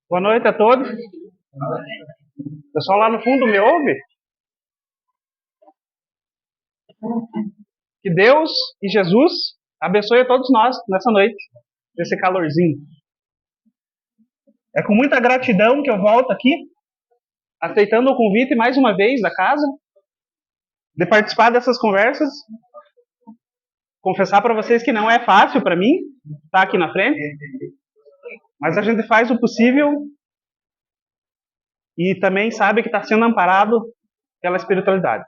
Boa noite a todos. O pessoal lá no fundo me ouve? Que Deus e Jesus abençoe a todos nós nessa noite, nesse calorzinho. É com muita gratidão que eu volto aqui, aceitando o convite mais uma vez da casa, de participar dessas conversas. Confessar para vocês que não é fácil para mim estar aqui na frente, mas a gente faz o possível e também sabe que está sendo amparado pela espiritualidade.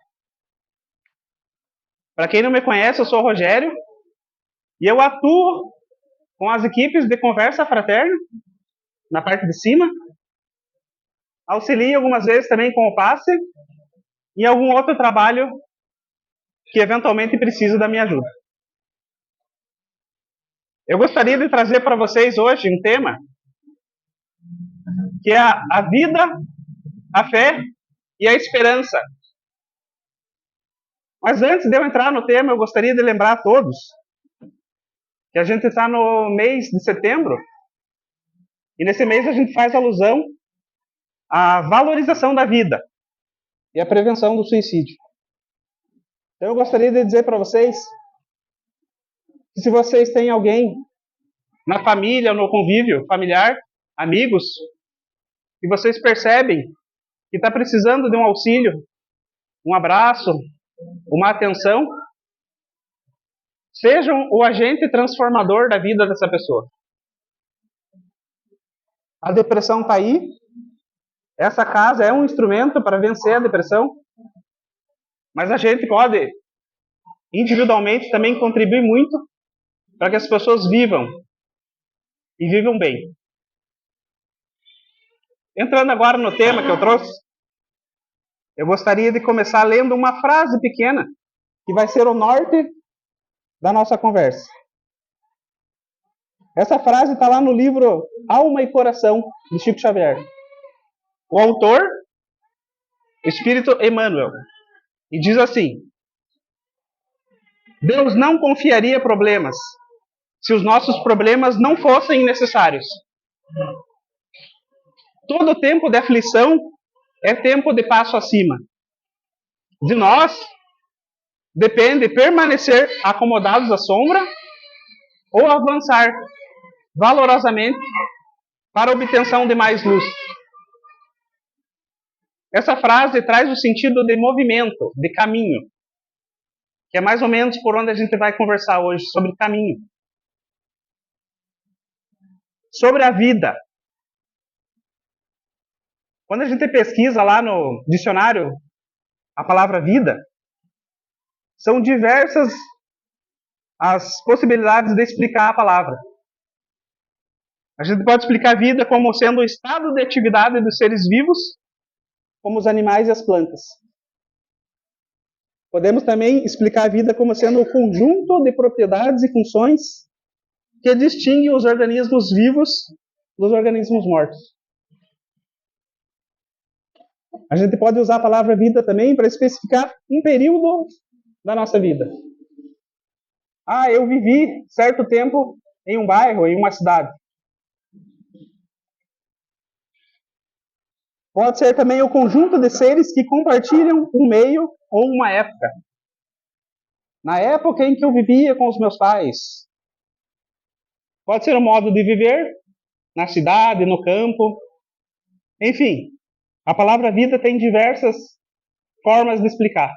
Para quem não me conhece, eu sou o Rogério e eu atuo com as equipes de conversa fraterna na parte de cima. Auxilio algumas vezes também com o passe e algum outro trabalho que eventualmente precisa da minha ajuda. Eu gostaria de trazer para vocês hoje um tema que é a vida, a fé e a esperança. Mas antes de eu entrar no tema, eu gostaria de lembrar a todos que a gente está no mês de setembro e nesse mês a gente faz alusão à valorização da vida e à prevenção do suicídio. Então eu gostaria de dizer para vocês que se vocês têm alguém na família, no convívio familiar, amigos, e vocês percebem que está precisando de um auxílio, um abraço, uma atenção, sejam o agente transformador da vida dessa pessoa. A depressão está aí. Essa casa é um instrumento para vencer a depressão, mas a gente pode, individualmente, também contribuir muito para que as pessoas vivam e vivam bem. Entrando agora no tema que eu trouxe, eu gostaria de começar lendo uma frase pequena que vai ser o norte da nossa conversa. Essa frase está lá no livro Alma e Coração, de Chico Xavier. O autor, Espírito Emmanuel, e diz assim: Deus não confiaria problemas se os nossos problemas não fossem necessários. Todo tempo de aflição é tempo de passo acima. De nós depende permanecer acomodados à sombra ou avançar valorosamente para a obtenção de mais luz. Essa frase traz o sentido de movimento, de caminho, que é mais ou menos por onde a gente vai conversar hoje, sobre caminho. Sobre a vida. Quando a gente pesquisa lá no dicionário a palavra vida, são diversas as possibilidades de explicar a palavra. A gente pode explicar a vida como sendo o estado de atividade dos seres vivos, como os animais e as plantas. Podemos também explicar a vida como sendo o conjunto de propriedades e funções que distinguem os organismos vivos dos organismos mortos. A gente pode usar a palavra vida também para especificar um período da nossa vida. Eu vivi certo tempo em um bairro, em uma cidade. Pode ser também o conjunto de seres que compartilham um meio ou uma época. Na época em que eu vivia com os meus pais. Pode ser um modo de viver na cidade, no campo. Enfim, a palavra vida tem diversas formas de explicar.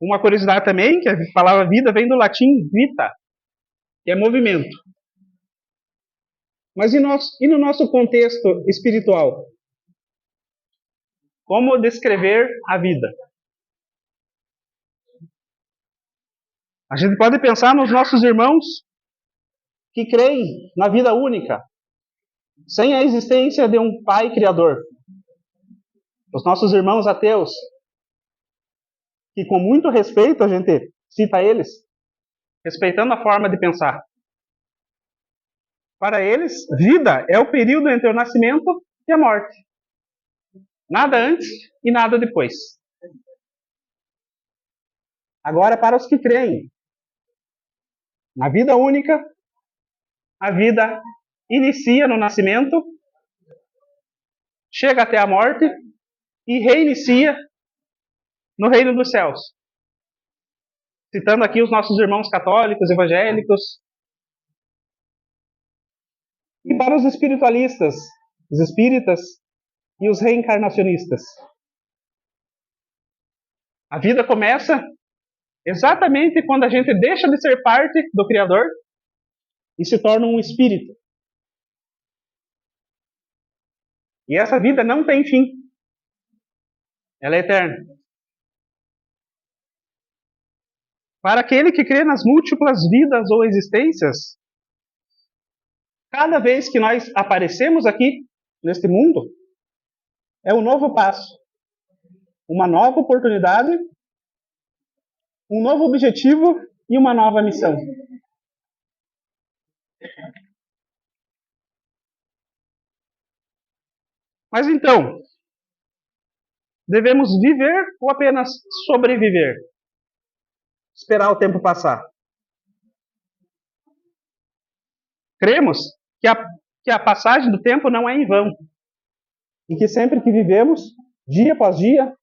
Uma curiosidade também, que a palavra vida vem do latim vita, que é movimento. Mas e no nosso contexto espiritual? Como descrever a vida? A gente pode pensar nos nossos irmãos que creem na vida única, sem a existência de um pai criador. Os nossos irmãos ateus, que com muito respeito a gente cita eles, respeitando a forma de pensar. Para eles, vida é o período entre o nascimento e a morte. Nada antes e nada depois. Agora, para os que creem na vida única, a vida inicia no nascimento, chega até a morte e reinicia no reino dos céus. Citando aqui os nossos irmãos católicos, evangélicos. E para os espiritualistas, os espíritas e os reencarnacionistas. A vida começa exatamente quando a gente deixa de ser parte do Criador e se torna um espírito. E essa vida não tem fim. Ela é eterna. Para aquele que crê nas múltiplas vidas ou existências, cada vez que nós aparecemos aqui, neste mundo, é um novo passo, uma nova oportunidade, um novo objetivo e uma nova missão. Mas então, devemos viver ou apenas sobreviver? Esperar o tempo passar? Cremos que a passagem do tempo não é em vão. E que sempre que vivemos, dia após dia,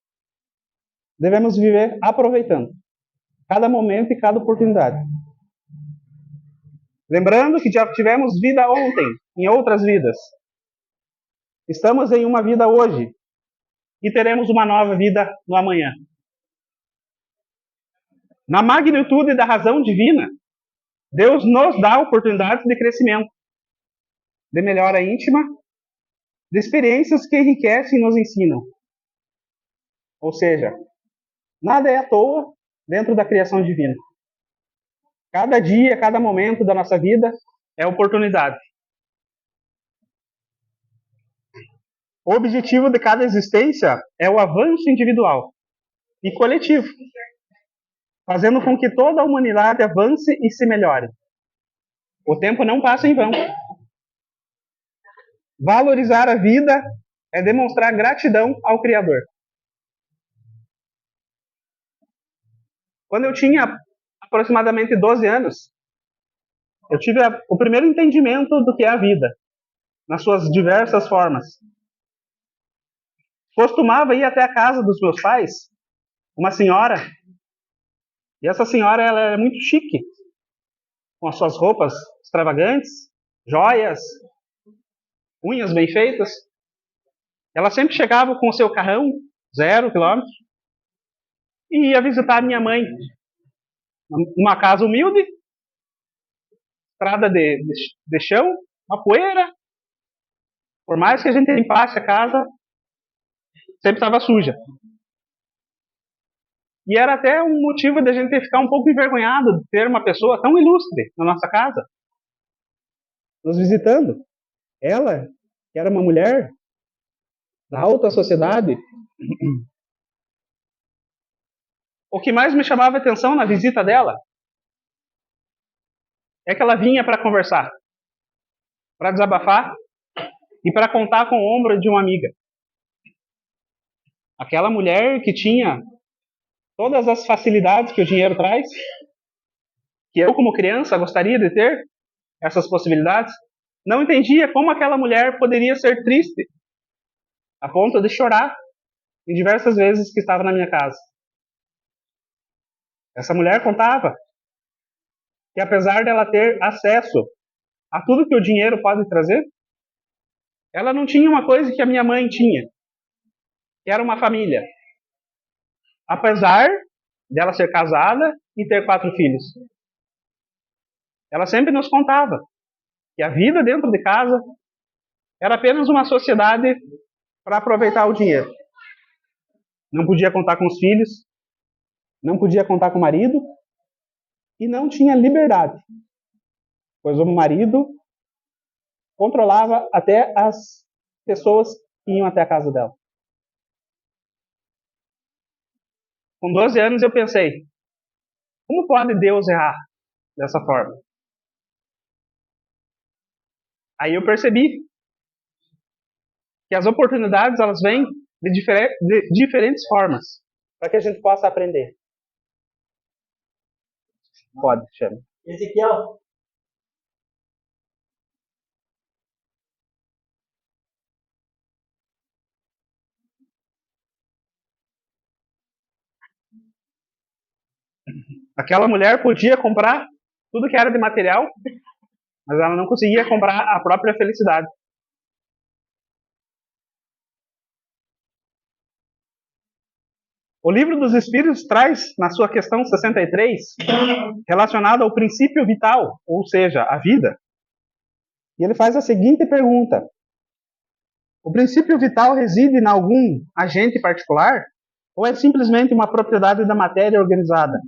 devemos viver aproveitando cada momento e cada oportunidade. Lembrando que já tivemos vida ontem, em outras vidas. Estamos em uma vida hoje e teremos uma nova vida no amanhã. Na magnitude da razão divina, Deus nos dá oportunidades de crescimento, de melhora íntima, de experiências que enriquecem e nos ensinam. Ou seja, nada é à toa dentro da criação divina. Cada dia, cada momento da nossa vida é oportunidade. O objetivo de cada existência é o avanço individual e coletivo, fazendo com que toda a humanidade avance e se melhore. O tempo não passa em vão. Valorizar a vida é demonstrar gratidão ao Criador. Quando eu tinha aproximadamente 12 anos, eu tive o primeiro entendimento do que é a vida, nas suas diversas formas. Costumava ir até a casa dos meus pais, uma senhora, e essa senhora ela é muito chique, com as suas roupas extravagantes, joias, unhas bem feitas. Ela sempre chegava com o seu carrão, 0 quilômetro, e ia visitar minha mãe, numa casa humilde, estrada de chão, uma poeira. Por mais que a gente limpasse a casa, sempre estava suja. E era até um motivo de a gente ficar um pouco envergonhado de ter uma pessoa tão ilustre na nossa casa, nos visitando. Ela, que era uma mulher da alta sociedade. O que mais me chamava a atenção na visita dela é que ela vinha para conversar, para desabafar e para contar com o ombro de uma amiga. Aquela mulher que tinha todas as facilidades que o dinheiro traz, que eu como criança gostaria de ter essas possibilidades, não entendia como aquela mulher poderia ser triste a ponto de chorar em diversas vezes que estava na minha casa. Essa mulher contava que apesar dela ter acesso a tudo que o dinheiro pode trazer, ela não tinha uma coisa que a minha mãe tinha, que era uma família. Apesar dela ser casada e ter 4 filhos. Ela sempre nos contava que a vida dentro de casa era apenas uma sociedade para aproveitar o dinheiro. Não podia contar com os filhos, não podia contar com o marido e não tinha liberdade, pois o marido controlava até as pessoas que iam até a casa dela. Com 12 anos eu pensei, como pode Deus errar dessa forma? Aí eu percebi que as oportunidades elas vêm de diferentes formas para que a gente possa aprender. Pode, chama. Ezequiel, Aquela mulher podia comprar tudo que era de material, mas ela não conseguia comprar a própria felicidade. O Livro dos Espíritos traz, na sua questão 63, relacionado ao princípio vital, ou seja, a vida. E ele faz a seguinte pergunta: o princípio vital reside em algum agente particular ou é simplesmente uma propriedade da matéria organizada?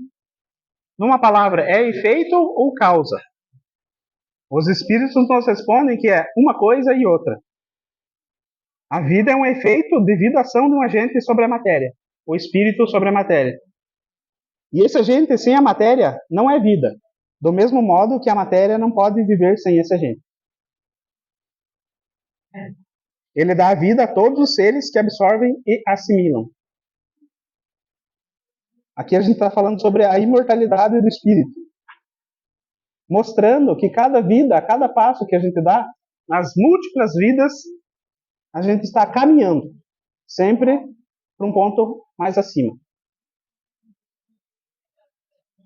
Numa palavra, é efeito ou causa? Os espíritos nos respondem que é uma coisa e outra. A vida é um efeito devido à ação de um agente sobre a matéria, o espírito sobre a matéria. E esse agente sem a matéria não é vida, do mesmo modo que a matéria não pode viver sem esse agente. Ele dá a vida a todos os seres que absorvem e assimilam. Aqui a gente está falando sobre a imortalidade do espírito, mostrando que cada vida, a cada passo que a gente dá, nas múltiplas vidas, a gente está caminhando, sempre para um ponto mais acima.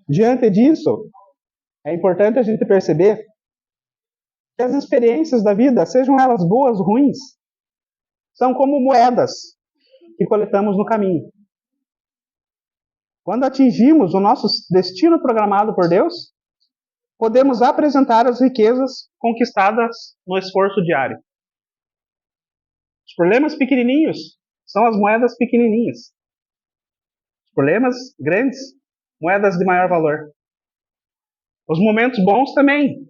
Diante disso, é importante a gente perceber que as experiências da vida, sejam elas boas ou ruins, são como moedas que coletamos no caminho. Quando atingimos o nosso destino programado por Deus, podemos apresentar as riquezas conquistadas no esforço diário. Os problemas pequenininhos são as moedas pequenininhas. Os problemas grandes, moedas de maior valor. Os momentos bons também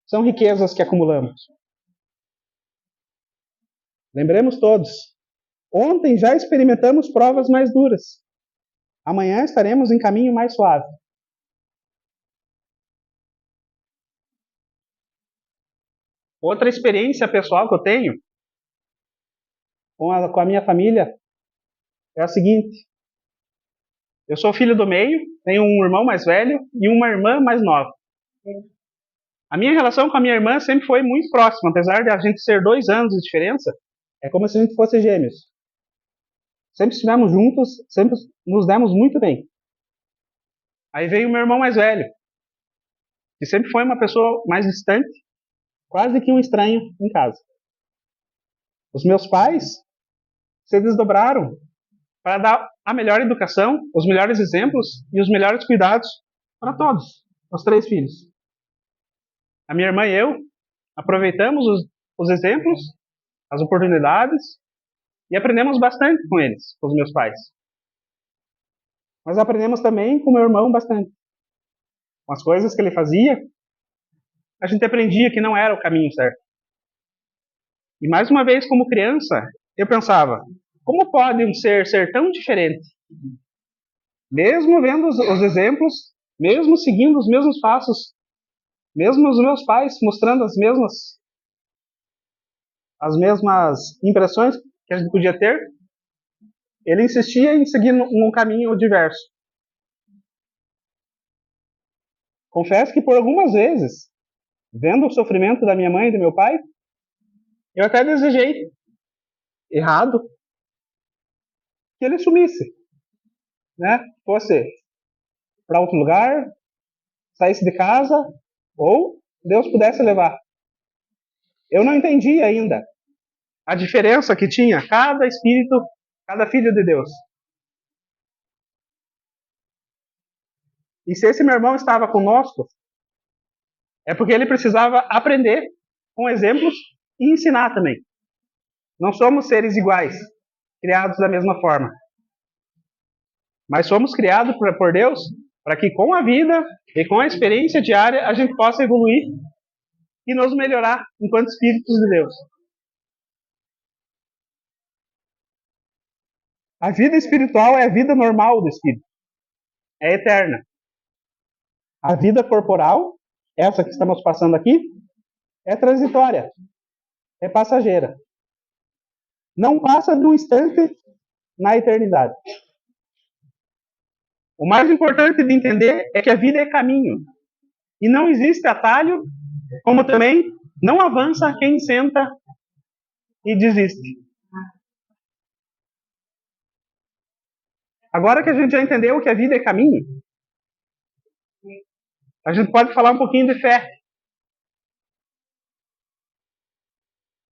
são riquezas que acumulamos. Lembremos todos, ontem já experimentamos provas mais duras. Amanhã estaremos em caminho mais suave. Outra experiência pessoal que eu tenho com a minha família é a seguinte. Eu sou filho do meio, tenho um irmão mais velho e uma irmã mais nova. A minha relação com a minha irmã sempre foi muito próxima, apesar de a gente ser 2 anos de diferença, é como se a gente fosse gêmeos. Sempre estivemos juntos, sempre nos demos muito bem. Aí veio o meu irmão mais velho, que sempre foi uma pessoa mais distante, quase que um estranho em casa. Os meus pais se desdobraram para dar a melhor educação, os melhores exemplos e os melhores cuidados para todos, os 3 filhos. A minha irmã e eu aproveitamos os exemplos, as oportunidades e aprendemos bastante com eles, com os meus pais. Mas aprendemos também com meu irmão bastante. Com as coisas que ele fazia, a gente aprendia que não era o caminho certo. E mais uma vez, como criança, eu pensava, como pode um ser tão diferente? Mesmo vendo os exemplos, mesmo seguindo os mesmos passos, mesmo os meus pais mostrando as mesmas impressões que a gente podia ter, ele insistia em seguir um caminho diverso. Confesso que por algumas vezes, vendo o sofrimento da minha mãe e do meu pai, eu até desejei, errado, que ele sumisse, né? Fosse para outro lugar, saísse de casa, ou Deus pudesse levar. Eu não entendi ainda a diferença que tinha cada espírito, cada filho de Deus. E se esse meu irmão estava conosco, é porque ele precisava aprender com exemplos e ensinar também. Não somos seres iguais, criados da mesma forma. Mas somos criados por Deus para que com a vida e com a experiência diária a gente possa evoluir e nos melhorar enquanto espíritos de Deus. A vida espiritual é a vida normal do espírito. É eterna. A vida corporal, essa que estamos passando aqui, é transitória. É passageira. Não passa de um instante na eternidade. O mais importante de entender é que a vida é caminho. E não existe atalho, como também não avança quem senta e desiste. Agora que a gente já entendeu que a vida é caminho, a gente pode falar um pouquinho de fé.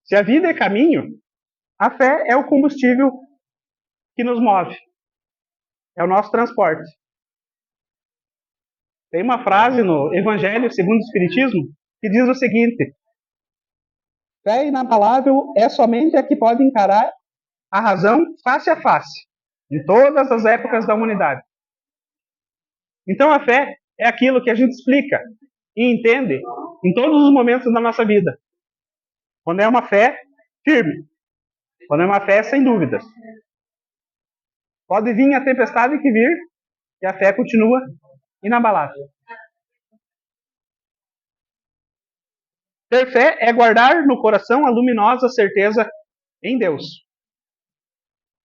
Se a vida é caminho, a fé é o combustível que nos move. É o nosso transporte. Tem uma frase no Evangelho segundo o Espiritismo que diz o seguinte: fé inabalável é somente a que pode encarar a razão face a face, em todas as épocas da humanidade. Então a fé é aquilo que a gente explica e entende em todos os momentos da nossa vida. Quando é uma fé firme, quando é uma fé sem dúvidas. Pode vir a tempestade que vir, e a fé continua inabalável. Ter fé é guardar no coração a luminosa certeza em Deus.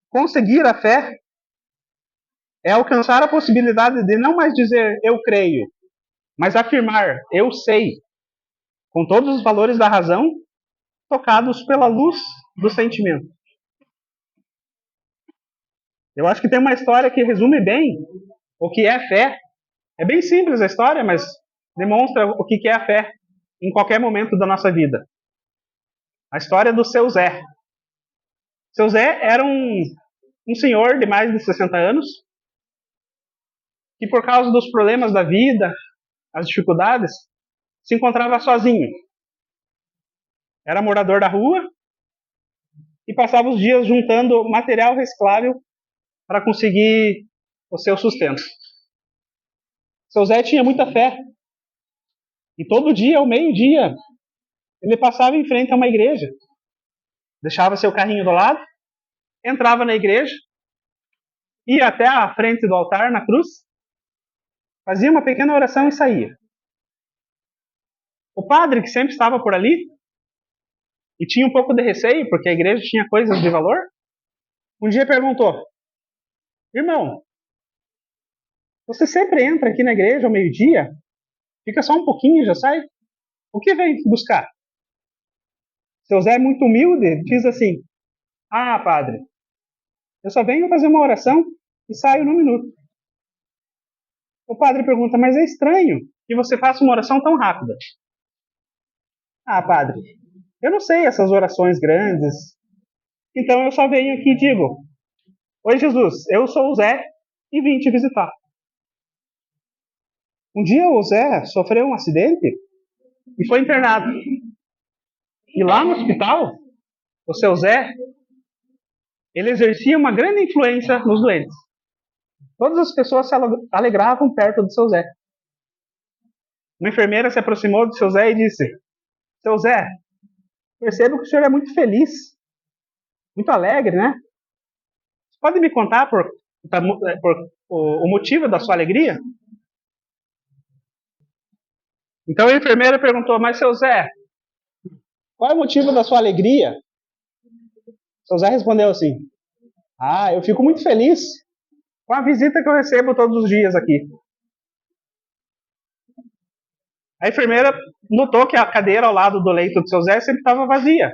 Conseguir a fé é alcançar a possibilidade de não mais dizer eu creio, mas afirmar eu sei, com todos os valores da razão, tocados pela luz do sentimento. Eu acho que tem uma história que resume bem o que é fé. É bem simples a história, mas demonstra o que é a fé em qualquer momento da nossa vida. A história do seu Zé. Seu Zé era um senhor de mais de 60 anos que, por causa dos problemas da vida, as dificuldades, se encontrava sozinho. Era morador da rua e passava os dias juntando material reciclável para conseguir o seu sustento. Seu Zé tinha muita fé e todo dia, ao meio-dia, ele passava em frente a uma igreja, deixava seu carrinho do lado, entrava na igreja, ia até a frente do altar, na cruz, fazia uma pequena oração e saía. O padre, que sempre estava por ali, e tinha um pouco de receio, porque a igreja tinha coisas de valor, um dia perguntou: irmão, você sempre entra aqui na igreja ao meio-dia? Fica só um pouquinho e já sai? O que vem buscar? Seu Zé, muito humilde, diz assim: ah, padre, eu só venho fazer uma oração e saio num minuto. O padre pergunta: mas é estranho que você faça uma oração tão rápida. Ah, padre, eu não sei essas orações grandes, então eu só venho aqui e digo: oi, Jesus, eu sou o Zé e vim te visitar. Um dia o Zé sofreu um acidente e foi internado. E lá no hospital, o seu Zé, ele exercia uma grande influência nos doentes. Todas as pessoas se alegravam perto do seu Zé. Uma enfermeira se aproximou do seu Zé e disse: seu Zé, percebo que o senhor é muito feliz, muito alegre, né? Você pode me contar por o motivo da sua alegria? Então a enfermeira perguntou: mas seu Zé, qual é o motivo da sua alegria? Seu Zé respondeu assim: ah, eu fico muito feliz com a visita que eu recebo todos os dias aqui. A enfermeira notou que a cadeira ao lado do leito do seu Zé sempre estava vazia.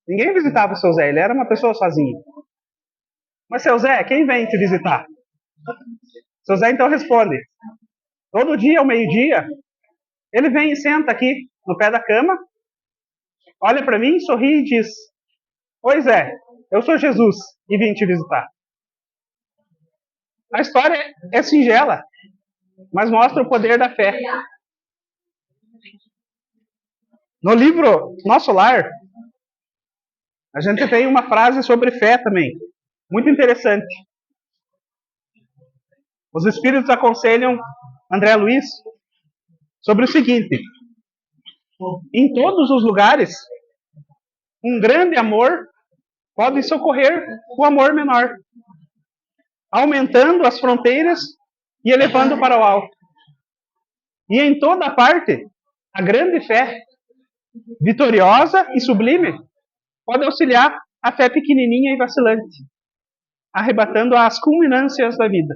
Ninguém visitava o seu Zé, ele era uma pessoa sozinha. Mas seu Zé, quem vem te visitar? Seu Zé então responde: todo dia ao meio-dia, ele vem e senta aqui no pé da cama, olha para mim, sorri e diz: oi Zé, eu sou Jesus e vim te visitar. A história é singela, mas mostra o poder da fé. No livro Nosso Lar, a gente tem uma frase sobre fé também, muito interessante. Os espíritos aconselham André Luiz sobre o seguinte: em todos os lugares, um grande amor pode socorrer o amor menor, aumentando as fronteiras e elevando para o alto. E em toda parte, a grande fé, vitoriosa e sublime, pode auxiliar a fé pequenininha e vacilante, arrebatando as culminâncias da vida.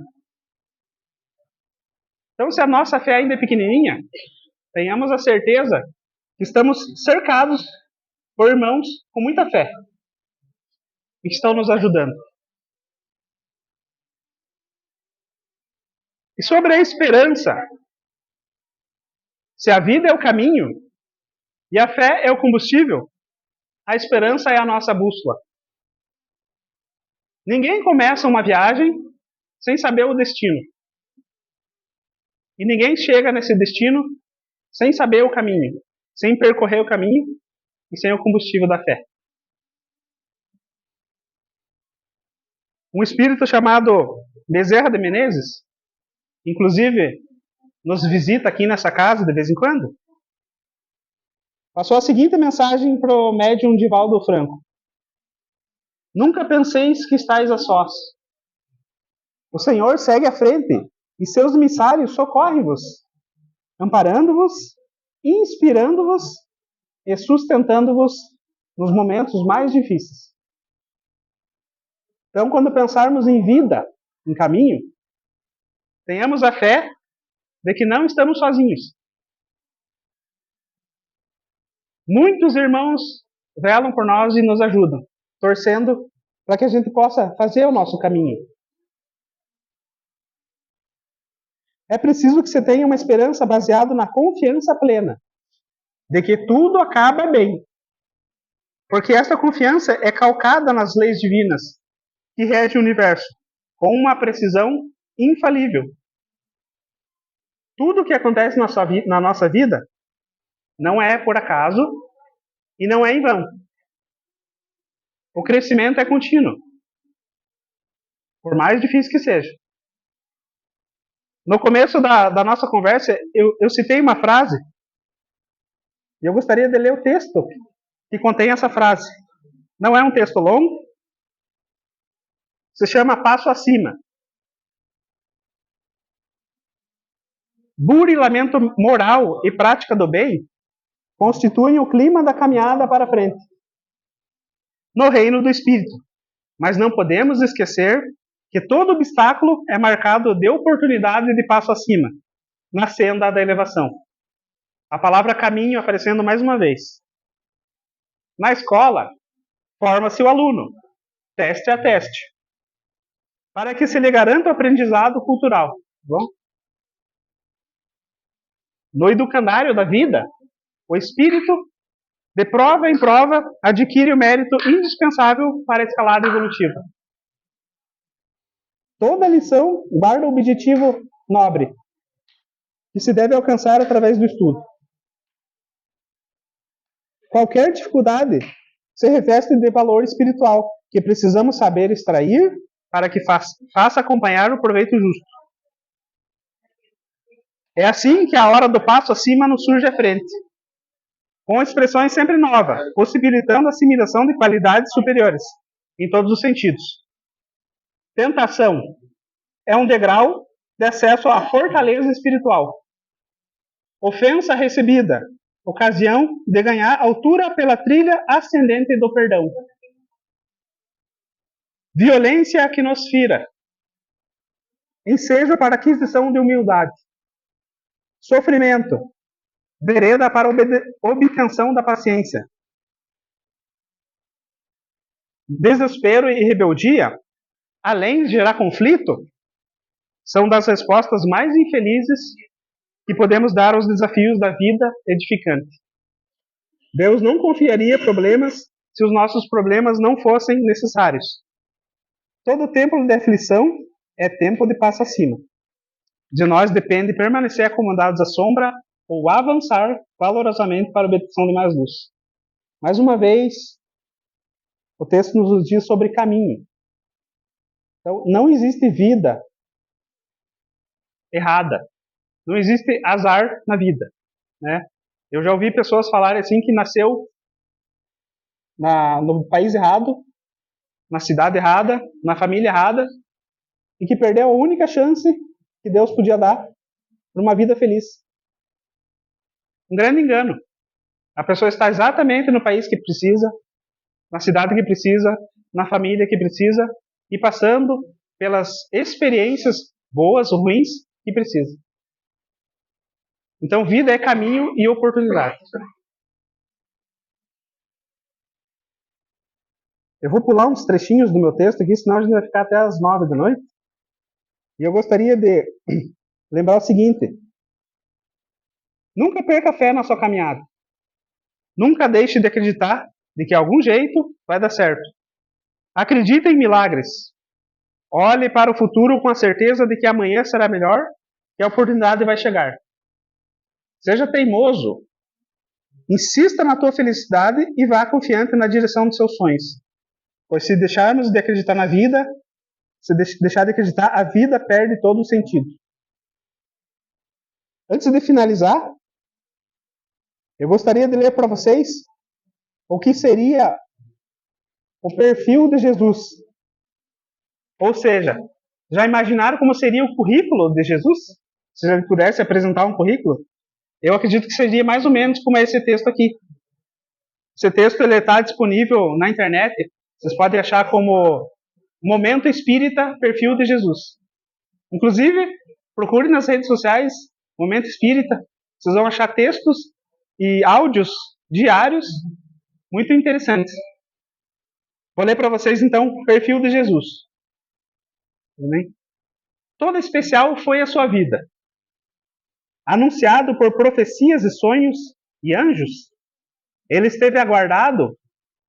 Então, se a nossa fé ainda é pequenininha, tenhamos a certeza que estamos cercados por irmãos com muita fé e que estão nos ajudando. E sobre a esperança, Se a vida é o caminho e a fé é o combustível, a esperança é a nossa bússola. Ninguém começa uma viagem sem saber o destino. E ninguém chega nesse destino sem saber o caminho, sem percorrer o caminho e sem o combustível da fé. Um espírito chamado Bezerra de Menezes, inclusive, nos visita aqui nessa casa de vez em quando, passou a seguinte mensagem para o médium Divaldo Franco: nunca penseis que estáis a sós. O Senhor segue à frente e seus emissários socorrem-vos, amparando-vos, inspirando-vos e sustentando-vos nos momentos mais difíceis. Então, quando pensarmos em vida, em caminho, tenhamos a fé de que não estamos sozinhos. Muitos irmãos velam por nós e nos ajudam, torcendo para que a gente possa fazer o nosso caminho. É preciso que você tenha uma esperança baseada na confiança plena de que tudo acaba bem. Porque essa confiança é calcada nas leis divinas que regem o universo, com uma precisão infalível. Tudo o que acontece na nossa vida não é por acaso e não é em vão. O crescimento é contínuo, por mais difícil que seja. No começo da nossa conversa, eu citei uma frase, e eu gostaria de ler o texto que contém essa frase. Não é um texto longo, se chama Passo Acima. Burilamento moral e prática do bem constituem o clima da caminhada para frente, no reino do Espírito. Mas não podemos esquecer que todo obstáculo é marcado de oportunidade de passo acima, na senda da elevação. A palavra caminho aparecendo mais uma vez. Na escola, forma-se o aluno, teste a teste, para que se lhe garanta o aprendizado cultural. Bom? No educandário da vida, o espírito, de prova em prova, adquire o mérito indispensável para a escalada evolutiva. Toda lição guarda o objetivo nobre, que se deve alcançar através do estudo. Qualquer dificuldade se reveste de valor espiritual, que precisamos saber extrair para que faça acompanhar o proveito justo. É assim que a hora do passo acima nos surge à frente, com expressões sempre novas, possibilitando a assimilação de qualidades superiores, em todos os sentidos. Tentação é um degrau de acesso à fortaleza espiritual. Ofensa recebida, ocasião de ganhar altura pela trilha ascendente do perdão. Violência que nos fira, ensejo para a aquisição de humildade. Sofrimento, vereda para a obtenção da paciência. Desespero e rebeldia, além de gerar conflito, são das respostas mais infelizes que podemos dar aos desafios da vida edificante. Deus não confiaria problemas se os nossos problemas não fossem necessários. Todo tempo de aflição é tempo de passo acima. De nós depende permanecer acomodados à sombra ou avançar valorosamente para a obtenção de mais luz. Mais uma vez, o texto nos diz sobre caminho. Então, não existe vida errada. Não existe azar na vida, né? Eu já ouvi pessoas falarem assim que nasceu no país errado, na cidade errada, na família errada, e que perdeu a única chance que Deus podia dar para uma vida feliz. Um grande engano. A pessoa está exatamente no país que precisa, na cidade que precisa, na família que precisa, e passando pelas experiências boas ou ruins que precisa. Então, vida é caminho e oportunidade. Eu vou pular uns trechinhos do meu texto aqui, senão a gente vai ficar até as 9 da noite. E eu gostaria de lembrar o seguinte. Nunca perca a fé na sua caminhada. Nunca deixe de acreditar de que algum jeito vai dar certo. Acredite em milagres. Olhe para o futuro com a certeza de que amanhã será melhor e a oportunidade vai chegar. Seja teimoso. Insista na tua felicidade e vá confiante na direção dos seus sonhos. Pois se deixarmos de acreditar na vida, se deixar de acreditar, a vida perde todo o sentido. Antes de finalizar, eu gostaria de ler para vocês o que seria o perfil de Jesus. Ou seja, já imaginaram como seria o currículo de Jesus? Se ele pudesse apresentar um currículo? Eu acredito que seria mais ou menos como esse texto aqui. Esse texto está disponível na internet. Vocês podem achar como Momento Espírita Perfil de Jesus. Inclusive, procure nas redes sociais Momento Espírita. Vocês vão achar textos e áudios diários muito interessantes. Vou ler para vocês então o perfil de Jesus. Toda especial foi a sua vida. Anunciado por profecias e sonhos e anjos, ele esteve aguardado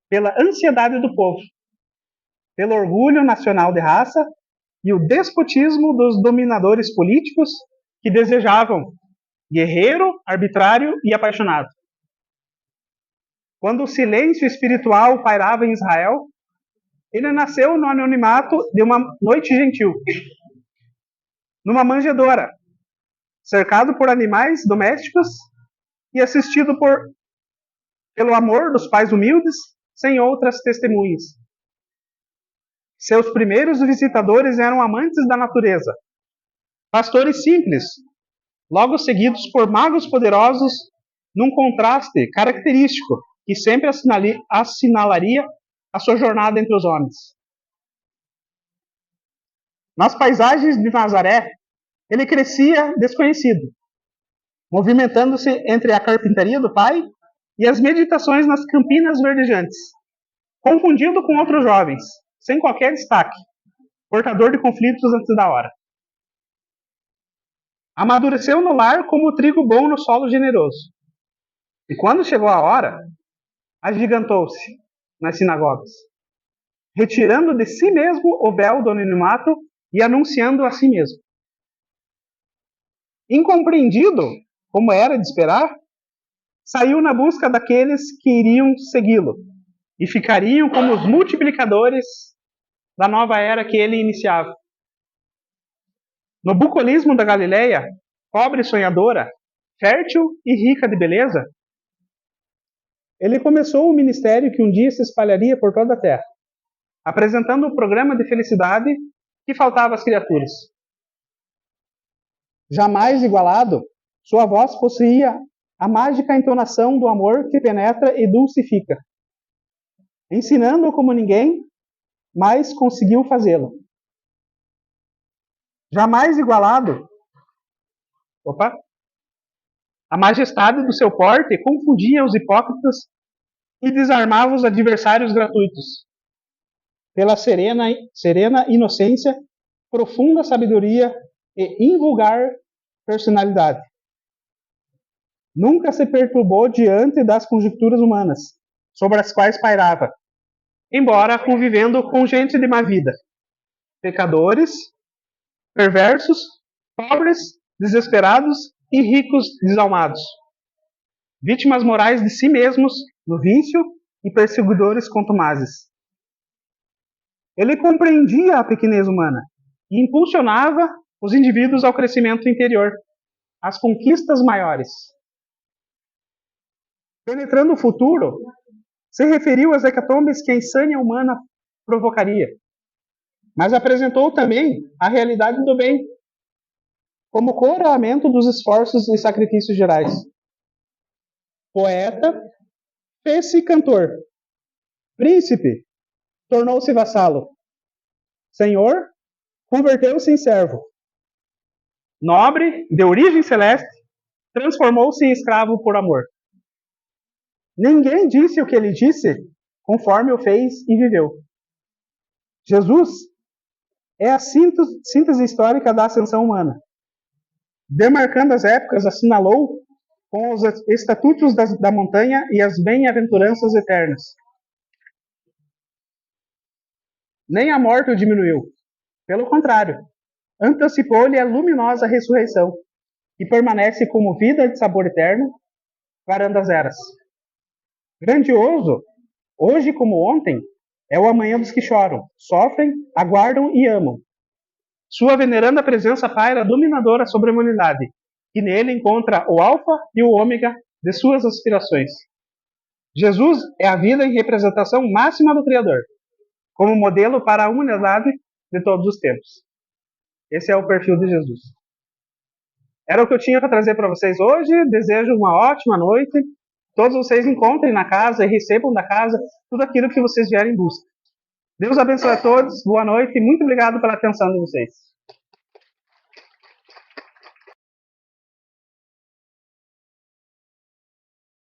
pela ansiedade do povo, pelo orgulho nacional de raça e o despotismo dos dominadores políticos que desejavam guerreiro, arbitrário e apaixonado. Quando o silêncio espiritual pairava em Israel, ele nasceu no anonimato de uma noite gentil, numa manjedoura, cercado por animais domésticos e assistido pelo amor dos pais humildes, sem outras testemunhas. Seus primeiros visitadores eram amantes da natureza, pastores simples, logo seguidos por magos poderosos, num contraste característico que sempre assinalaria a sua jornada entre os homens. Nas paisagens de Nazaré, ele crescia desconhecido, movimentando-se entre a carpintaria do pai e as meditações nas campinas verdejantes, confundido com outros jovens, sem qualquer destaque, portador de conflitos antes da hora. Amadureceu no lar como o trigo bom no solo generoso. E quando chegou a hora, agigantou-se nas sinagogas, retirando de si mesmo o véu do anonimato e anunciando a si mesmo. Incompreendido, como era de esperar, saiu na busca daqueles que iriam segui-lo e ficariam como os multiplicadores da nova era que ele iniciava. No bucolismo da Galileia, pobre e sonhadora, fértil e rica de beleza, ele começou o ministério que um dia se espalharia por toda a terra, apresentando o programa de felicidade que faltava às criaturas. Jamais igualado, sua voz possuía a mágica entonação do amor que penetra e dulcifica. Ensinando como ninguém, mas conseguiu fazê-lo. Jamais igualado, a majestade do seu porte confundia os hipócritas e desarmava os adversários gratuitos. Pela serena inocência, profunda sabedoria e invulgar personalidade. Nunca se perturbou diante das conjecturas humanas, sobre as quais pairava, embora convivendo com gente de má vida, pecadores, perversos, pobres, desesperados e ricos desalmados, vítimas morais de si mesmos no vício e perseguidores contumazes. Ele compreendia a pequenez humana e impulsionava os indivíduos ao crescimento interior, às conquistas maiores. Penetrando o futuro, se referiu às hecatombes que a insânia humana provocaria, mas apresentou também a realidade do bem, como coroamento dos esforços e sacrifícios gerais. Poeta, fez-se cantor. Príncipe, tornou-se vassalo. Senhor, converteu-se em servo. Nobre, de origem celeste, transformou-se em escravo por amor. Ninguém disse o que ele disse, conforme o fez e viveu. Jesus é a síntese histórica da ascensão humana. Demarcando as épocas, assinalou com os estatutos da montanha e as bem-aventuranças eternas. Nem a morte o diminuiu. Pelo contrário, antecipou-lhe a luminosa ressurreição, e permanece como vida de sabor eterno, varando as eras. Grandioso, hoje como ontem, é o amanhã dos que choram, sofrem, aguardam e amam. Sua veneranda presença paira dominadora sobre a humanidade, que nele encontra o alfa e o ômega de suas aspirações. Jesus é a vida em representação máxima do Criador, como modelo para a humanidade de todos os tempos. Esse é o perfil de Jesus. Era o que eu tinha para trazer para vocês hoje. Desejo uma ótima noite. Todos vocês encontrem na casa e recebam da casa tudo aquilo que vocês vierem em busca. Deus abençoe a todos. Boa noite e muito obrigado pela atenção de vocês.